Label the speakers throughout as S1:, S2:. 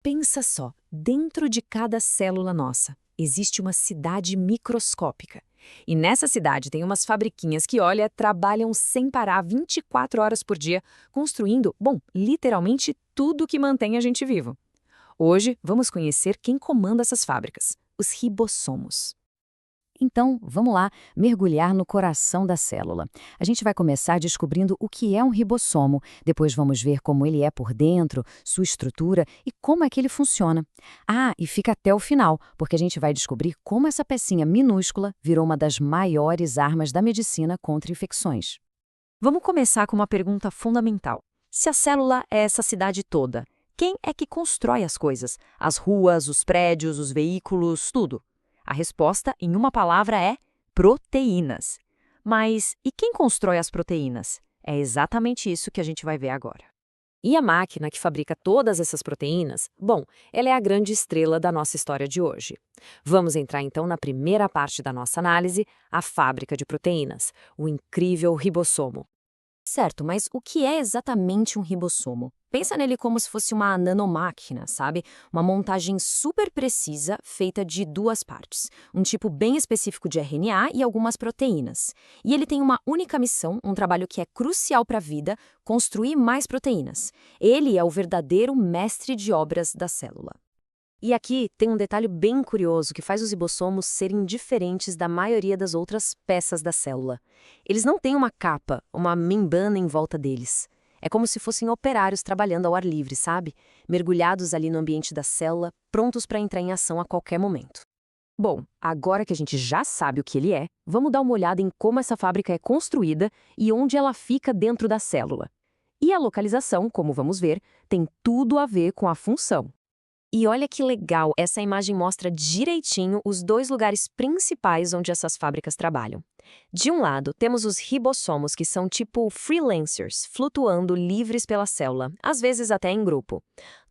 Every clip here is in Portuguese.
S1: Pensa só, dentro de cada célula nossa existe uma cidade microscópica. E nessa cidade tem umas fabriquinhas que, olha, trabalham sem parar 24 horas por dia, construindo, bom, literalmente tudo que mantém a gente vivo. Hoje vamos conhecer quem comanda essas fábricas, os ribossomos.
S2: Então, vamos lá mergulhar no coração da célula. A gente vai começar descobrindo o que é um ribossomo, depois vamos ver como ele é por dentro, sua estrutura e como é que ele funciona. Ah, e fica até o final, porque a gente vai descobrir como essa pecinha minúscula virou uma das maiores armas da medicina contra infecções.
S1: Vamos começar com uma pergunta fundamental. Se a célula é essa cidade toda, quem é que constrói as coisas? As ruas, os prédios, os veículos, tudo? A resposta, em uma palavra, é proteínas. Mas e quem constrói as proteínas? É exatamente isso que a gente vai ver agora. E a máquina que fabrica todas essas proteínas? Bom, ela é a grande estrela da nossa história de hoje. Vamos entrar então na primeira parte da nossa análise, a fábrica de proteínas, o incrível ribossomo.
S2: Certo, mas o que é exatamente um ribossomo? Pensa nele como se fosse uma nanomáquina, sabe? Uma montagem super precisa feita de duas partes, um tipo bem específico de RNA e algumas proteínas. E ele tem uma única missão, um trabalho que é crucial para a vida, construir mais proteínas. Ele é o verdadeiro mestre de obras da célula.
S1: E aqui tem um detalhe bem curioso que faz os ribossomos serem diferentes da maioria das outras peças da célula. Eles não têm uma capa, uma membrana em volta deles. É como se fossem operários trabalhando ao ar livre, sabe? Mergulhados ali no ambiente da célula, prontos para entrar em ação a qualquer momento. Bom, agora que a gente já sabe o que ele é, vamos dar uma olhada em como essa fábrica é construída e onde ela fica dentro da célula. E a localização, como vamos ver, tem tudo a ver com a função. E olha que legal, essa imagem mostra direitinho os dois lugares principais onde essas fábricas trabalham. De um lado, temos os ribossomos, que são tipo freelancers, flutuando livres pela célula, às vezes até em grupo.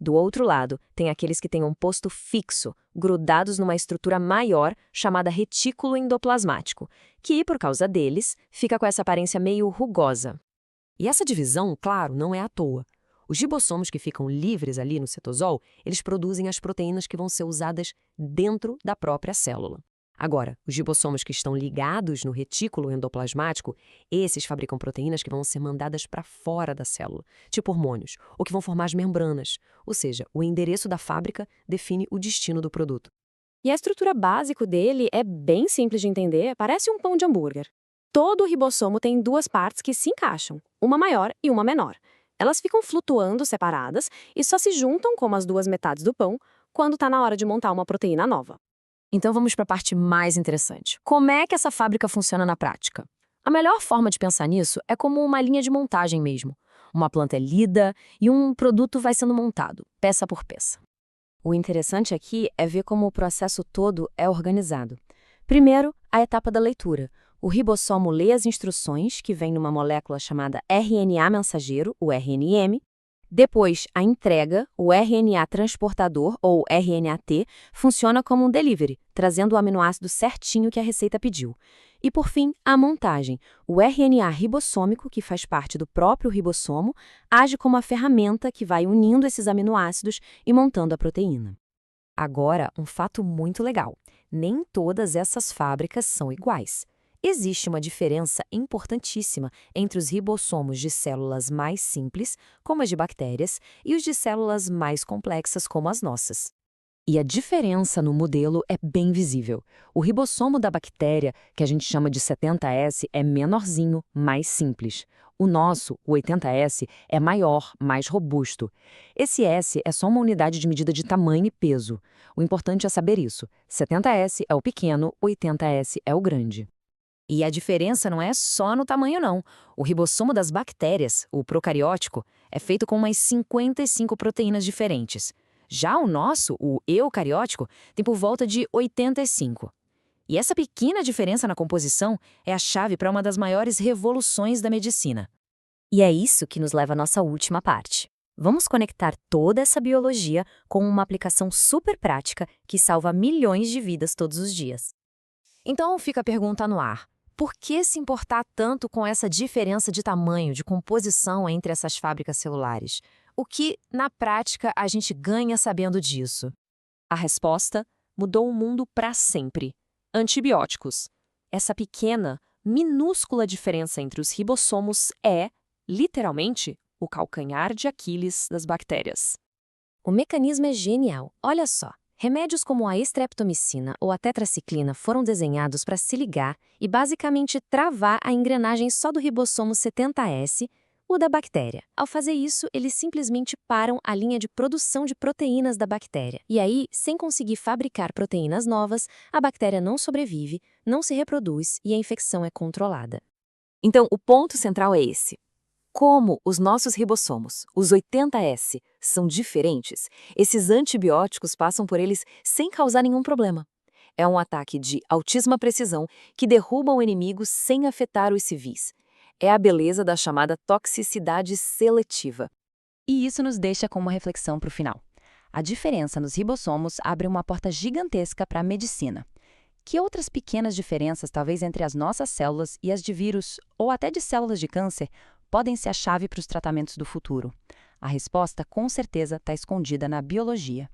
S1: Do outro lado, tem aqueles que têm um posto fixo, grudados numa estrutura maior, chamada retículo endoplasmático, que, por causa deles, fica com essa aparência meio rugosa. E essa divisão, claro, não é à toa. Os ribossomos que ficam livres ali no citosol, eles produzem as proteínas que vão ser usadas dentro da própria célula. Agora, os ribossomos que estão ligados no retículo endoplasmático, esses fabricam proteínas que vão ser mandadas para fora da célula, tipo hormônios, ou que vão formar as membranas. Ou seja, o endereço da fábrica define o destino do produto.
S3: E a estrutura básica dele é bem simples de entender, parece um pão de hambúrguer. Todo ribossomo tem duas partes que se encaixam, uma maior e uma menor. Elas ficam flutuando separadas e só se juntam como as duas metades do pão quando está na hora de montar uma proteína nova.
S1: Então vamos para a parte mais interessante. Como é que essa fábrica funciona na prática? A melhor forma de pensar nisso é como uma linha de montagem mesmo. Uma planta é lida e um produto vai sendo montado, peça por peça.
S2: O interessante aqui é ver como o processo todo é organizado. Primeiro, a etapa da leitura. O ribossomo lê as instruções que vêm numa molécula chamada RNA mensageiro, o RNM. Depois, a entrega, o RNA transportador, ou RNAT, funciona como um delivery, trazendo o aminoácido certinho que a receita pediu. E, por fim, a montagem. O RNA ribossômico, que faz parte do próprio ribossomo, age como a ferramenta que vai unindo esses aminoácidos e montando a proteína.
S1: Agora, um fato muito legal. Nem todas essas fábricas são iguais. Existe uma diferença importantíssima entre os ribossomos de células mais simples, como as de bactérias, e os de células mais complexas, como as nossas. E a diferença no modelo é bem visível. O ribossomo da bactéria, que a gente chama de 70S, é menorzinho, mais simples. O nosso, o 80S, é maior, mais robusto. Esse S é só uma unidade de medida de tamanho e peso. O importante é saber isso. 70S é o pequeno, 80S é o grande. E a diferença não é só no tamanho, não. O ribossomo das bactérias, o procariótico, é feito com umas 55 proteínas diferentes. Já o nosso, o eucariótico, tem por volta de 85. E essa pequena diferença na composição é a chave para uma das maiores revoluções da medicina.
S2: E é isso que nos leva à nossa última parte. Vamos conectar toda essa biologia com uma aplicação super prática que salva milhões de vidas todos os dias.
S1: Então fica a pergunta no ar. Por que se importar tanto com essa diferença de tamanho, de composição entre essas fábricas celulares?
S2: O que, na prática, a gente ganha sabendo disso?
S1: A resposta mudou o mundo para sempre. Antibióticos. Essa pequena, minúscula diferença entre os ribossomos é, literalmente, o calcanhar de Aquiles das bactérias.
S2: O mecanismo é genial. Olha só. Remédios como a estreptomicina ou a tetraciclina foram desenhados para se ligar e basicamente travar a engrenagem só do ribossomo 70S, o da bactéria. Ao fazer isso, eles simplesmente param a linha de produção de proteínas da bactéria. E aí, sem conseguir fabricar proteínas novas, a bactéria não sobrevive, não se reproduz e a infecção é controlada.
S3: Então, o ponto central é esse. Como os nossos ribossomos, os 80S, são diferentes, esses antibióticos passam por eles sem causar nenhum problema. É um ataque de altíssima precisão que derruba o inimigo sem afetar os civis. É a beleza da chamada toxicidade seletiva.
S2: E isso nos deixa com uma reflexão para o final. A diferença nos ribossomos abre uma porta gigantesca para a medicina. Que outras pequenas diferenças, talvez entre as nossas células e as de vírus, ou até de células de câncer, podem ser a chave para os tratamentos do futuro? A resposta, com certeza, está escondida na biologia.